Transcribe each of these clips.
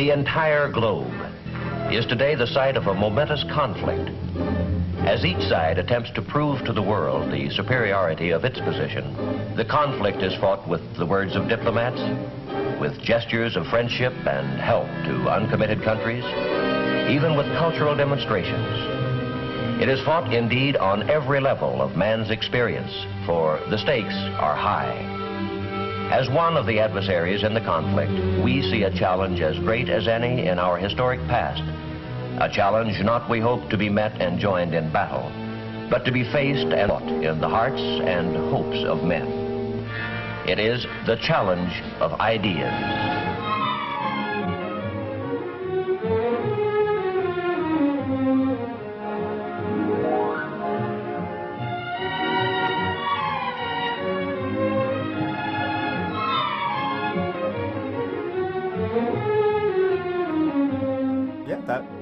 The entire globe is today the site of a momentous conflict. As each side attempts to prove to the world the superiority of its position, the conflict is fought with the words of diplomats, with gestures of friendship and help to uncommitted countries, even with cultural demonstrations. It is fought indeed on every level of man's experience, for the stakes are high. As one of the adversaries in the conflict, we see a challenge as great as any in our historic past. A challenge not, we hope, to be met and joined in battle, but to be faced and fought in the hearts and hopes of men. It is the challenge of ideas.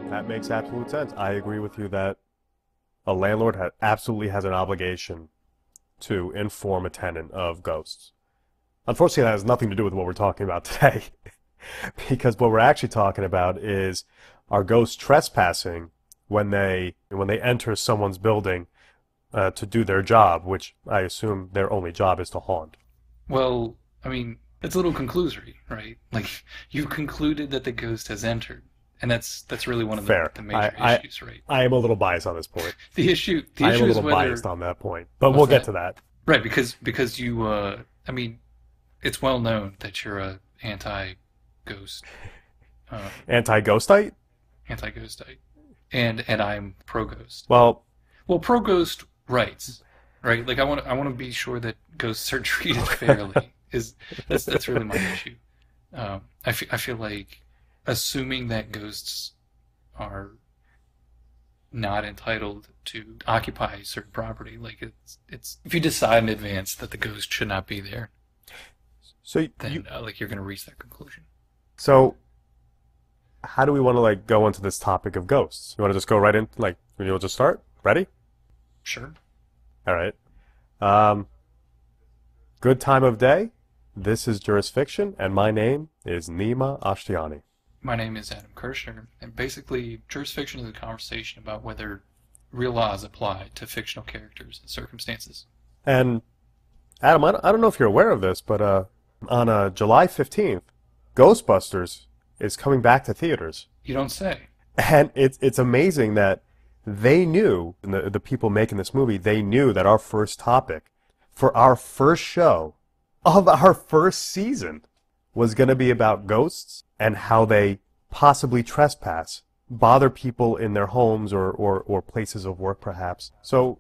That makes absolute sense. I agree with you that a landlord absolutely has an obligation to inform a tenant of ghosts. Unfortunately, that has nothing to do with what we're talking about today, because what we're actually talking about is are ghosts trespassing when they enter someone's building to do their job, which I assume their only job is to haunt. Well, I mean, it's a little conclusory, right? Like, you've concluded that the ghost has entered. And that's really one of the major issues, right? I am a little biased on this point. The issue I am a is little whether, biased on that point, but we'll get to that. Right, because you, I mean, it's well known that you're a anti-ghost. Anti-ghostite? Anti-ghostite, and I'm pro-ghost. Well, pro-ghost rights, right? Like I want to be sure that ghosts are treated fairly. That's really my issue. I feel like, assuming that ghosts are not entitled to occupy certain property, like it's if you decide in advance that the ghost should not be there, so then like you're going to reach that conclusion. So, how do we want to go into this topic of ghosts? You want to just go right in, we'll just start? Ready? Sure. All right. Good time of day. This is Jurisfiction, and my name is Nima Ashtiani. My name is Adam Kirshner, and basically, Jurisfiction is a conversation about whether real laws apply to fictional characters and circumstances. And, Adam, I don't know if you're aware of this, but on July 15th, Ghostbusters is coming back to theaters. You don't say. And it's amazing that they knew, and the people making this movie, they knew that our first topic for our first show of our first season was going to be about ghosts and how they possibly trespass, bother people in their homes or places of work, perhaps. So,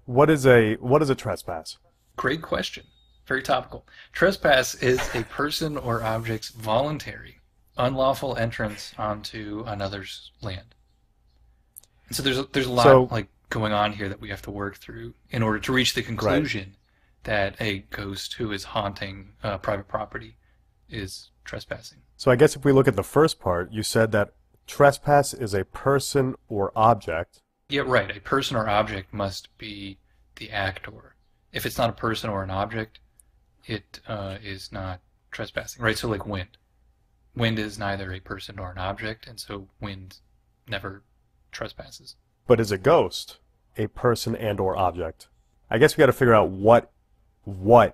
what is a trespass? Great question. Very topical. Trespass is a person or object's voluntary, unlawful entrance onto another's land. And so there's a lot going on here that we have to work through in order to reach the conclusion that a ghost who is haunting private property is trespassing. So I guess if we look at the first part, you said that trespass is a person or object. Yeah, right. A person or object must be the actor. If it's not a person or an object, it is not trespassing, right? So like wind. Wind is neither a person nor an object, and so wind never trespasses. But is a ghost a person and or object? I guess we got to figure out what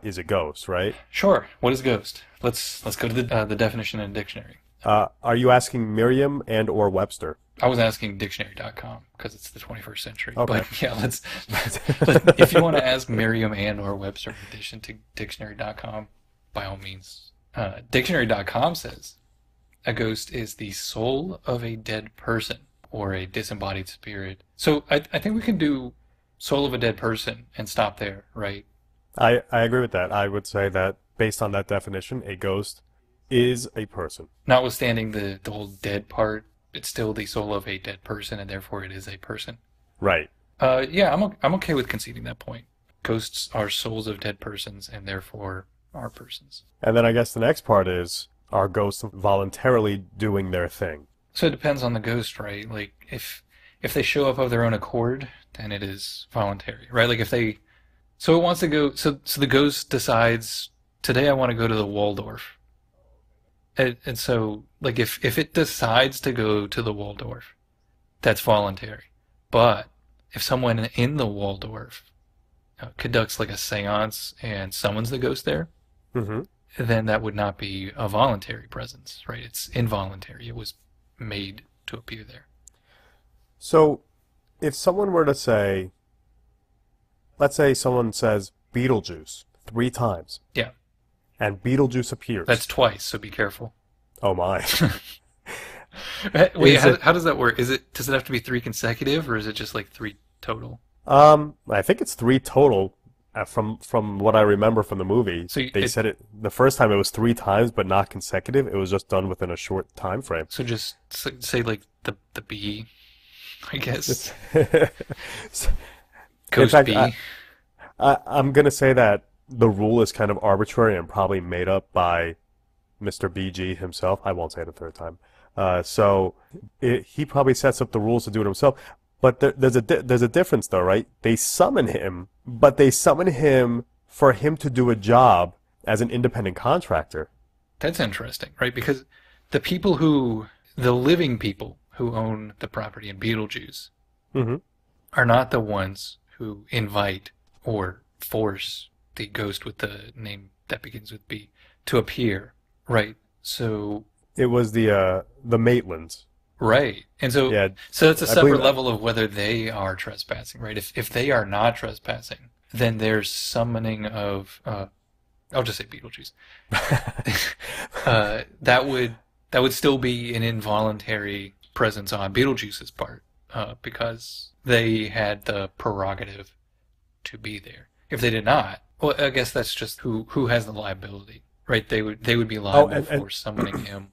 is a ghost, right? Sure. What is ghost? Let's go to the definition in a dictionary. Are you asking Merriam and or Webster? I was asking dictionary.com because it's the 21st century. Okay. But yeah, let's if you want to ask Merriam and or Webster in addition to dictionary.com, by all means. Dictionary.com says a ghost is the soul of a dead person or a disembodied spirit. So I think we can do soul of a dead person and stop there, right? I agree with that. I would say that based on that definition, a ghost is a person. Notwithstanding the whole dead part, it's still the soul of a dead person, and therefore it is a person. Right. Yeah, I'm okay with conceding that point. Ghosts are souls of dead persons, and therefore are persons. And then I guess the next part is, are ghosts voluntarily doing their thing? So it depends on the ghost, right? Like, if they show up of their own accord, then it is voluntary, right? Like, if they... So it wants to go... So the ghost decides, today I want to go to the Waldorf. And so, like, if it decides to go to the Waldorf, that's voluntary. But if someone in the Waldorf conducts like a seance and summons the ghost there, Mm-hmm. then that would not be a voluntary presence, right? It's involuntary. It was made to appear there. So, if someone were to say, let's say someone says Beetlejuice 3 times, Yeah, and Beetlejuice appears. that's twice, so be careful. Oh my. Wait, Is it- how does that work? Does it have to be 3 consecutive, or is it just like 3 total? I think it's 3 total. From what I remember from the movie, So they said it the first time it was 3 times, but not consecutive. It was just done within a short time frame. So just say like the bee, I guess. In Ghost fact, bee. I'm gonna say that the rule is kind of arbitrary and probably made up by Mr. BG himself. I won't say it a third time. He probably sets up the rules to do it himself. But there's a difference though, right? They summon him, but they summon him for him to do a job as an independent contractor. That's interesting, right? Because the living people who own the property in Beetlejuice Mm-hmm. are not the ones who invite or force the ghost with the name that begins with B to appear, right? So, It was the Maitlands. right. And so, Yeah, so it's a I believe separate that. level of whether they are trespassing, right? If they are not trespassing, then there's summoning of, I'll just say Beetlejuice. That would still be an involuntary presence on Beetlejuice's part, because they had the prerogative to be there. If they did not, well, I guess that's just who has the liability, right? They would be liable and for summoning him,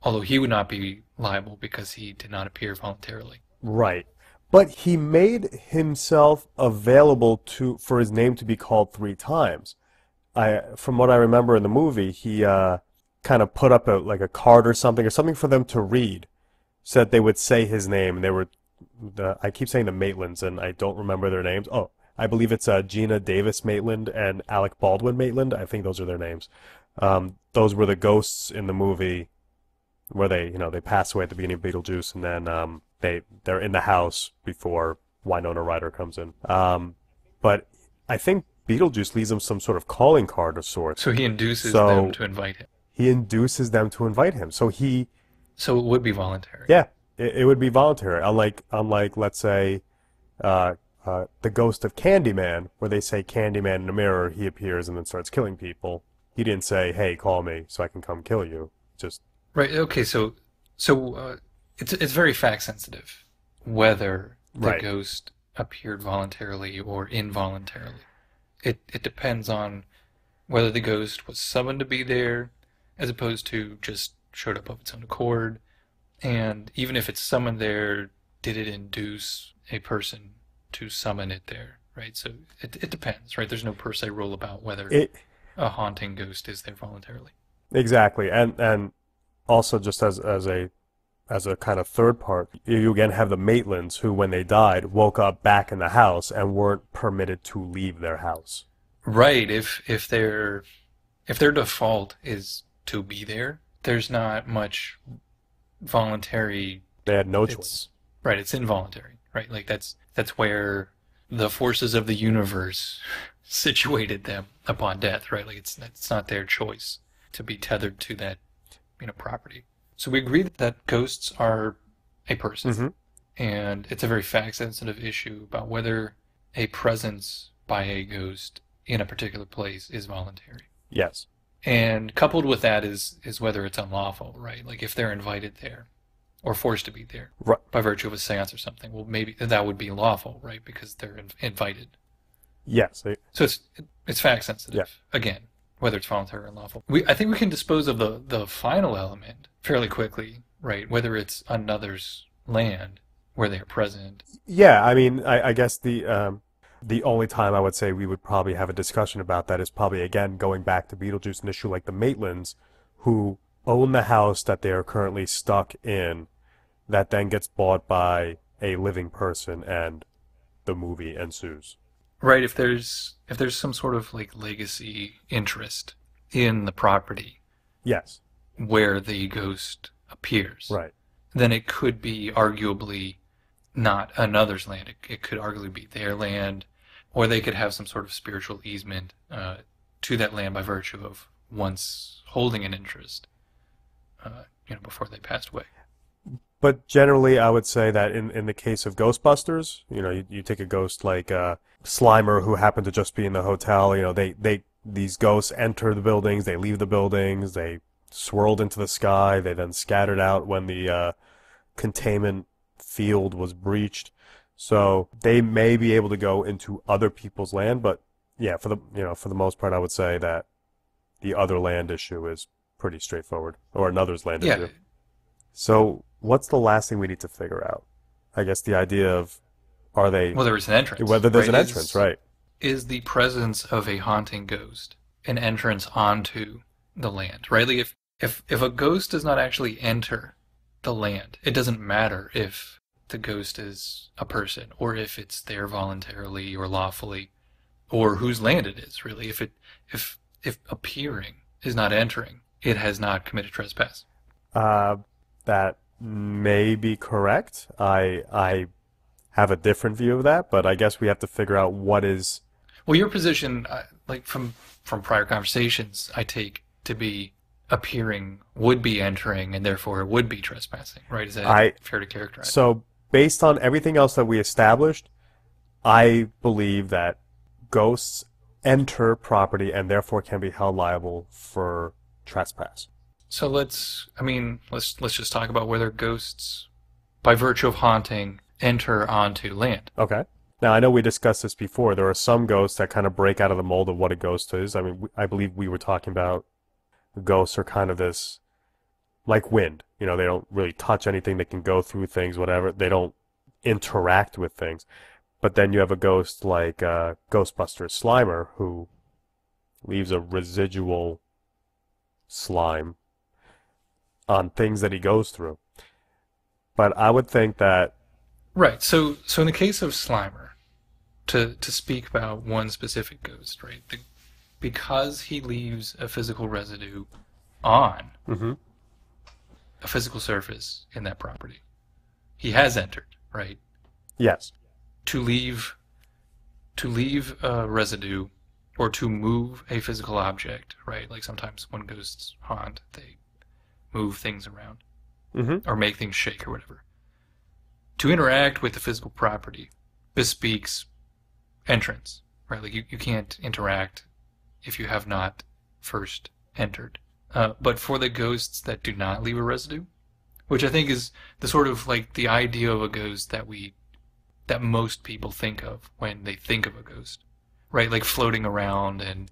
although he would not be liable because he did not appear voluntarily. Right. But he made himself available for his name to be called 3 times. From what I remember in the movie, he kind of put up like a card or something for them to read, so that they would say his name. They were, I keep saying the Maitlands, and I don't remember their names. Oh, I believe it's Gina Davis Maitland and Alec Baldwin Maitland. I think those are their names. Those were the ghosts in the movie where they pass away at the beginning of Beetlejuice, and then they're in the house before Winona Ryder comes in. But I think Beetlejuice leaves them some sort of calling card of sorts. So he induces So them to invite him. he induces them to invite him. So So it would be voluntary. yeah, it would be voluntary. Unlike let's say, the ghost of Candyman, where they say Candyman in a mirror, he appears and then starts killing people. He didn't say, "Hey, call me so I can come kill you." Just Right. Okay. So it's very fact sensitive whether the Right. ghost appeared voluntarily or involuntarily. It depends on whether the ghost was summoned to be there, as opposed to just showed up of its own accord. And even if it's summoned there, did it induce a person to summon it there? Right. So it depends. Right. There's no per se rule about whether it a haunting ghost is there voluntarily. exactly, and also just as a kind of third part, you again have the Maitlands who, when they died, woke up back in the house and weren't permitted to leave their house. Right. If their default is to be there, there's not much voluntary. They had no It's choice. right. It's involuntary. Right. Like that's where the forces of the universe situated them upon death. Right. Like it's not their choice to be tethered to that property. So we agree that ghosts are a person, Mhm. and it's a very fact-sensitive issue about whether a presence by a ghost in a particular place is voluntary. Yes. And coupled with that is whether it's unlawful, right? Like if they're invited there or forced to be there Right. by virtue of a seance or something, well, maybe that would be lawful, right? Because they're invited. Yes. So it's fact-sensitive, Yeah. again, whether it's voluntary or unlawful. I think we can dispose of the final element fairly quickly, right? Whether it's another's land where they are present. Yeah, I mean, I guess the only time I would say we would probably have a discussion about that is probably, again, going back to Beetlejuice, an issue like the Maitlands, who own the house that they are currently stuck in, that then gets bought by a living person, and the movie ensues. Right, if there's some sort of like legacy interest in the property, Yes. where the ghost appears, Right. then it could be arguably not another's land. It could arguably be their land, or they could have some sort of spiritual easement to that land by virtue of once holding an interest, before they passed away. But generally, I would say that in the case of Ghostbusters, you take a ghost like Slimer, who happened to just be in the hotel. These ghosts enter the buildings, they leave the buildings, they swirled into the sky, they then scattered out when the containment field was breached. So they may be able to go into other people's land, but yeah, for the most part, I would say that the other land issue is pretty straightforward, or another's land issue. So what's the last thing we need to figure out? I guess the idea of whether it's an entrance. Whether there's an entrance, right. Is the presence of a haunting ghost an entrance onto the land, right? Like if a ghost does not actually enter the land, it doesn't matter if the ghost is a person or if it's there voluntarily or lawfully or whose land it is, really. If appearing is not entering, it has not committed trespass. That may be correct. I have a different view of that, but I guess we have to figure out what is... Well, your position, like from prior conversations, I take to be appearing would be entering, and therefore it would be trespassing, right? Is that fair to characterize? So, based on everything else that we established, I believe that ghosts enter property and therefore can be held liable for trespass. So let's just talk about whether ghosts, by virtue of haunting, enter onto land. Okay. Now, I know we discussed this before. There are some ghosts that kind of break out of the mold of what a ghost is. I mean, I believe we were talking about ghosts are kind of this, like wind. They don't really touch anything. They can go through things, whatever. They don't interact with things. But then you have a ghost like Ghostbuster Slimer, who leaves a residual slime on things that he goes through. But I would think that... Right. So in the case of Slimer, to speak about one specific ghost, right? Because he leaves a physical residue on a physical surface in that property, he has entered, right? Yes. To leave a residue or to move a physical object, right? Like sometimes when ghosts haunt, they move things around or make things shake or whatever. To interact with the physical property bespeaks entrance, right? Like you can't interact if you have not first entered. But for the ghosts that do not leave a residue, which I think is the sort of like the idea of a ghost that most people think of when they think of a ghost, right? Like floating around and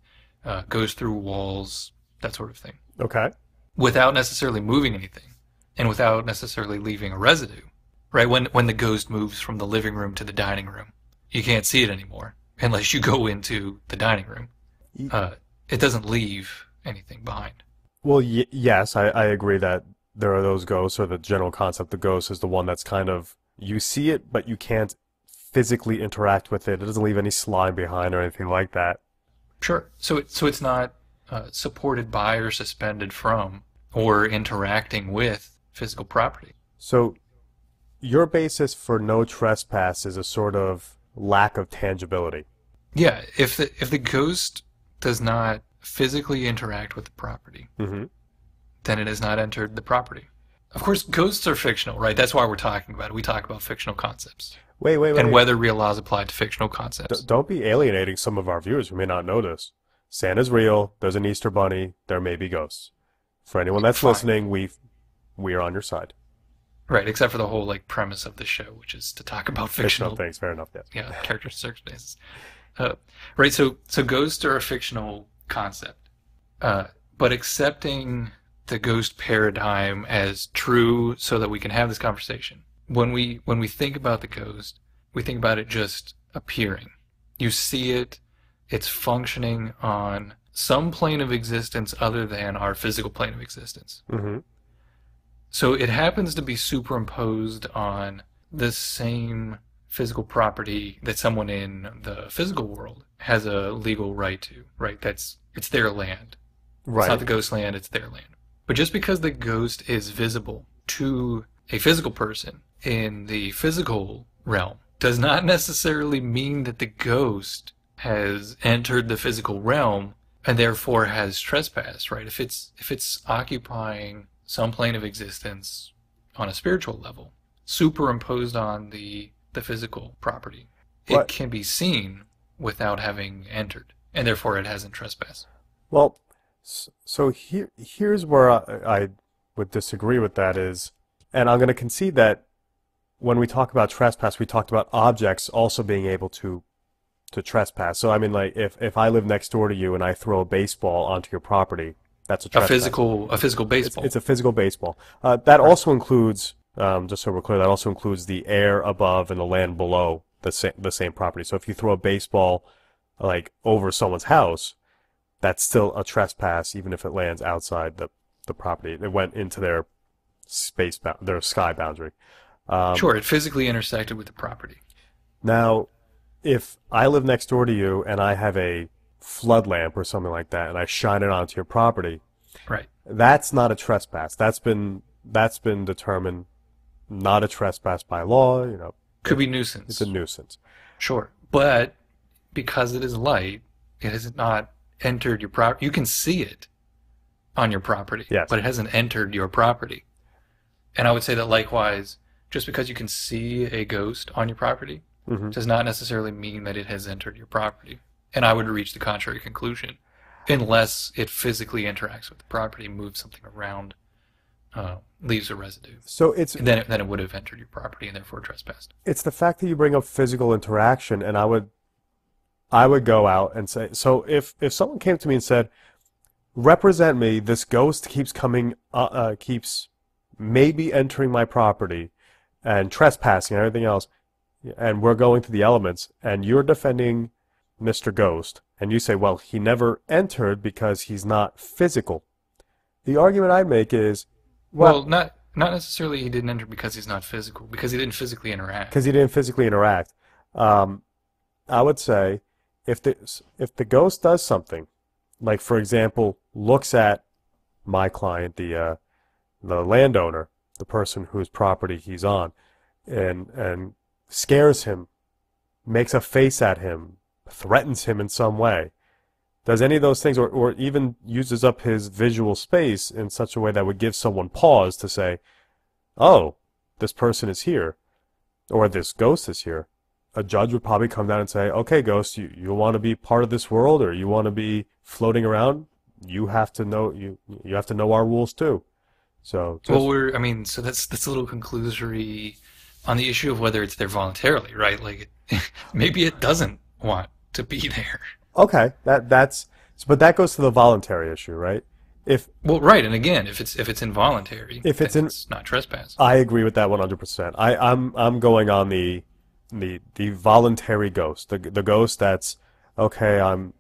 goes through walls, that sort of thing. Okay. Without necessarily moving anything and without necessarily leaving a residue, right? When the ghost moves from the living room to the dining room, you can't see it anymore unless you go into the dining room. It doesn't leave anything behind. Well, yes, I agree that there are those ghosts, or the general concept of ghost is the one that's kind of, you see it, but you can't physically interact with it. It doesn't leave any slime behind or anything like that. Sure. So it's not supported by or suspended from or interacting with physical property. So your basis for no trespass is a sort of lack of tangibility. Yeah, if the ghost does not physically interact with the property, then it has not entered the property. Of course, ghosts are fictional, right? That's why we're talking about it. We talk about fictional concepts. Wait. And whether real laws apply to fictional concepts. Don't be alienating some of our viewers who may not know this. Santa's real. There's an Easter bunny. There may be ghosts. For anyone that's listening, we are on your side. Right, except for the whole like premise of the show, which is to talk about fictional things. Fair enough. Yes. Yeah, characters, circumstances. Right. So ghosts are a fictional concept, but accepting the ghost paradigm as true, so that we can have this conversation. When we think about the ghost, we think about it just appearing. You see it. It's functioning on some plane of existence other than our physical plane of existence. So it happens to be superimposed on the same physical property that someone in the physical world has a legal right to, right? It's their land. Right. It's not the ghost land, it's their land. But just because the ghost is visible to a physical person in the physical realm does not necessarily mean that the ghost has entered the physical realm and therefore has trespassed, right? If it's occupying some plane of existence on a spiritual level, superimposed on the physical property, it can be seen without having entered, and therefore it hasn't trespassed. Well, so here's where I would disagree with that is, and I'm going to concede that when we talk about trespass, we talked about objects also being able to trespass. So I mean, like if I live next door to you and I throw a baseball onto your property, that's a trespass. A physical baseball. It's a physical baseball. That also includes, just so we're clear, that also includes the air above and the land below the same property. So if you throw a baseball like over someone's house, that's still a trespass, even if it lands outside the property. It went into their their sky boundary. Sure, it physically intersected with the property. Now, if I live next door to you and I have a flood lamp or something like that, and I shine it onto your property, right? That's not a trespass. That's been determined not a trespass by law. You know, could be nuisance. It's a nuisance. Sure, but because it is light, it has not entered your property. You can see it on your property, yes, but it hasn't entered your property. And I would say that likewise, just because you can see a ghost on your property does not necessarily mean that it has entered your property. And I would reach the contrary conclusion, unless it physically interacts with the property, moves something around, leaves a residue. So then it would have entered your property and therefore trespassed. It's the fact that you bring up physical interaction, and I would go out and say, so if someone came to me and said, represent me, this ghost keeps keeps maybe entering my property and trespassing and everything else, and we're going through the elements, and you're defending Mr. Ghost, and you say, well, he never entered because he's not physical. The argument I'd make is, well, not necessarily he didn't enter because he's not physical, because he didn't physically interact. Because he didn't physically interact. I would say, if the ghost does something, like for example, looks at my client, the landowner, the person whose property he's on, and scares him, makes a face at him, threatens him in some way, does any of those things, or even uses up his visual space in such a way that would give someone pause to say, oh, this person is here, or this ghost is here, a judge would probably come down and say, okay, ghost, you want to be part of this world, or you want to be floating around, you have to know you have to know our rules too. So so that's a little conclusory on the issue of whether it's there voluntarily, right? Like maybe it doesn't want to be there. Okay, but that goes to the voluntary issue, right? Right, and again, if it's involuntary, it's not trespass. I agree with that 100%. I'm going on the voluntary ghost, the ghost that's okay. I'm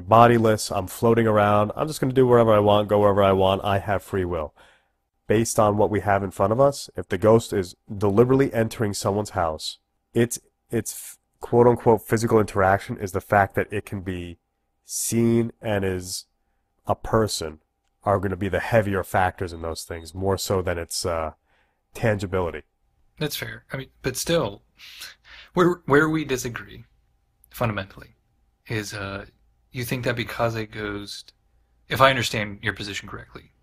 bodiless. I'm floating around. I'm just going to do wherever I want, go wherever I want. I have free will. Based on what we have in front of us, if the ghost is deliberately entering someone's house, its quote-unquote physical interaction is the fact that it can be seen and is a person are going to be the heavier factors in those things, more so than its tangibility. That's fair. I mean, but still, where we disagree, fundamentally, is you think that because a ghost, if I understand your position correctly,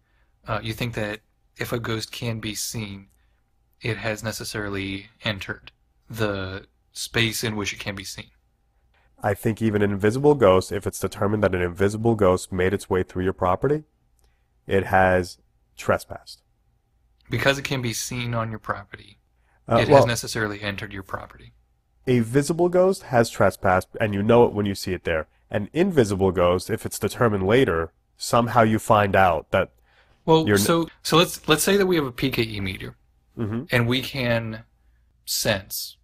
you think that if a ghost can be seen, it has necessarily entered the space in which it can be seen. I think even an invisible ghost, if it's determined that an invisible ghost made its way through your property, it has trespassed. Because it can be seen on your property, it has necessarily entered your property. A visible ghost has trespassed, and you know it when you see it there. An invisible ghost, if it's determined later, somehow you find out that. Well, so let's say that we have a PKE meter, and we can sense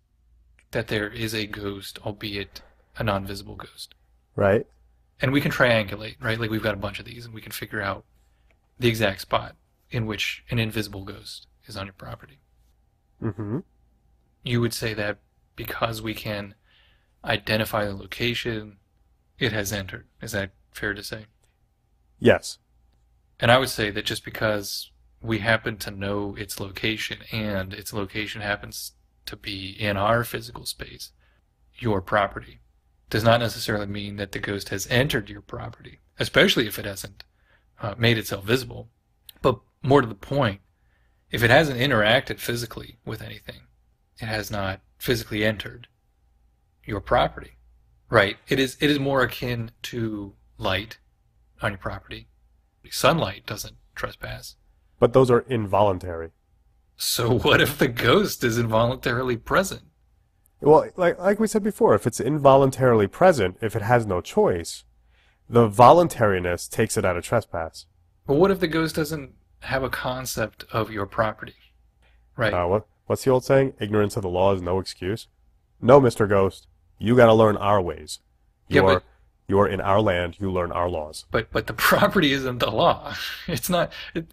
that there is a ghost, albeit a non-visible ghost. Right. And we can triangulate, right? Like we've got a bunch of these, and we can figure out the exact spot in which an invisible ghost is on your property. You would say that because we can identify the location, it has entered. Is that fair to say? Yes. And I would say that just because we happen to know its location and its location happens to be in our physical space, your property, does not necessarily mean that the ghost has entered your property, especially if it hasn't made itself visible. But more to the point, if it hasn't interacted physically with anything, it has not physically entered your property, right? It is more akin to light on your property. Sunlight doesn't trespass. But those are involuntary. So what if the ghost is involuntarily present? Well, like we said before, if it's involuntarily present, if it has no choice, the voluntariness takes it out of trespass. But what if the ghost doesn't have a concept of your property? Right. What's the old saying? Ignorance of the law is no excuse. No, Mr. Ghost, you got to learn our ways. You're in our land. You learn our laws. But the property isn't the law. It's not. It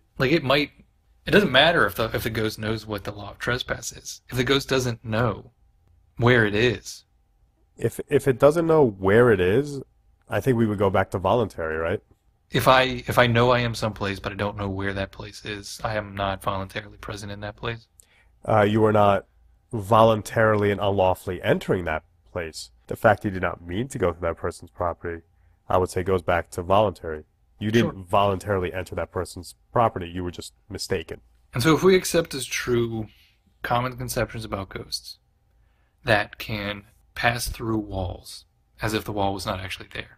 doesn't matter if the ghost knows what the law of trespass is. If the ghost doesn't know where it is. If it doesn't know where it is, I think we would go back to voluntary, right? If I know I am someplace but I don't know where that place is, I am not voluntarily present in that place. You are not voluntarily and unlawfully entering that place. The fact you did not mean to go to that person's property, I would say, goes back to voluntary. You didn't voluntarily enter that person's property. You were just mistaken. And so if we accept as true common conceptions about ghosts that can pass through walls as if the wall was not actually there,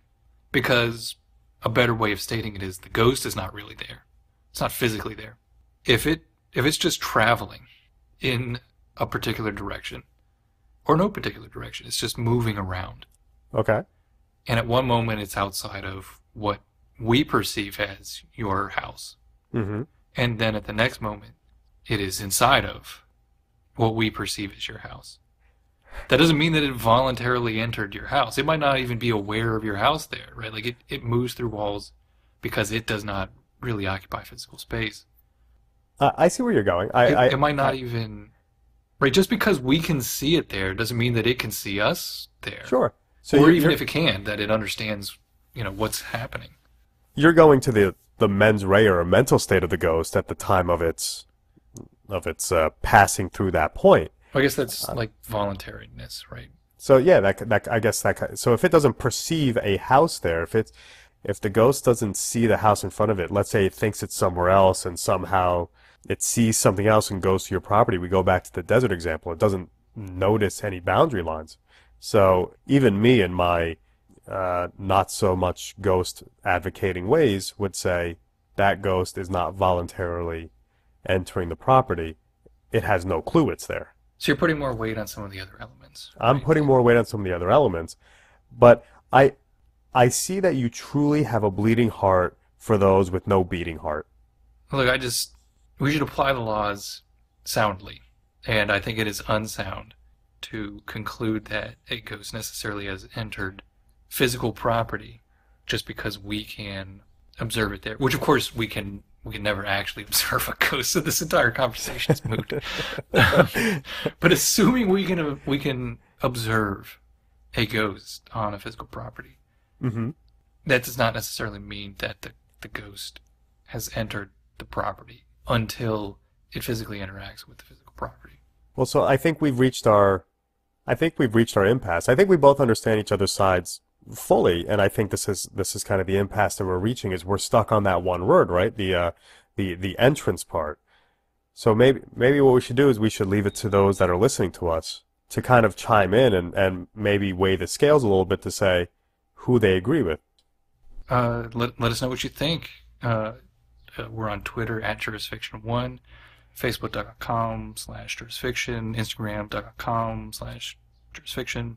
because a better way of stating it is the ghost is not really there. It's not physically there. If it's just traveling in a particular direction, or no particular direction, it's just moving around. Okay. And at one moment it's outside of what we perceive as your house. Mm-hmm. And then at the next moment it is inside of what we perceive as your house. That doesn't mean that it voluntarily entered your house. It might not even be aware of your house there, right? Like it moves through walls because it does not really occupy physical space. I see where you're going. It might not even... Right, just because we can see it there doesn't mean that it can see us there. Sure. Or even if it can, that it understands, what's happening. You're going to the mens rea or mental state of the ghost at the time of its passing through that point. I guess that's like voluntariness, right? So yeah, so if it doesn't perceive a house there, if the ghost doesn't see the house in front of it, let's say it thinks it's somewhere else and somehow it sees something else and goes to your property, we go back to the desert example. It doesn't notice any boundary lines. So even me in my not so much ghost advocating ways would say that ghost is not voluntarily entering the property. It has no clue it's there. So you're putting more weight on some of the other elements. Right? I'm putting more weight on some of the other elements, but I see that you truly have a bleeding heart for those with no beating heart. Look, we should apply the laws soundly, and I think it is unsound to conclude that a ghost necessarily has entered physical property just because we can observe it there, which of course we can never actually observe a ghost, so this entire conversation is moot. But assuming we can observe a ghost on a physical property, mm-hmm. that does not necessarily mean that the ghost has entered the property until it physically interacts with the physical property. Well, so I think we've reached our impasse. I think we both understand each other's sides fully, and I think this is kind of the impasse that we're reaching, is we're stuck on that one word, right? The entrance part. So maybe what we should do is we should leave it to those that are listening to us to kind of chime in and maybe weigh the scales a little bit to say who they agree with. Let us know what you think. We're on Twitter at Jurisfiction1, Facebook.com/Jurisfiction, Instagram.com/Jurisfiction.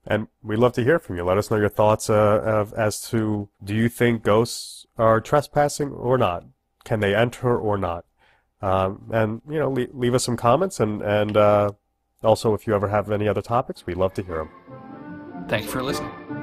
And we'd love to hear from you. Let us know your thoughts as to, do you think ghosts are trespassing or not? Can they enter or not? And leave us some comments, and also if you ever have any other topics, we'd love to hear them. Thank you for listening.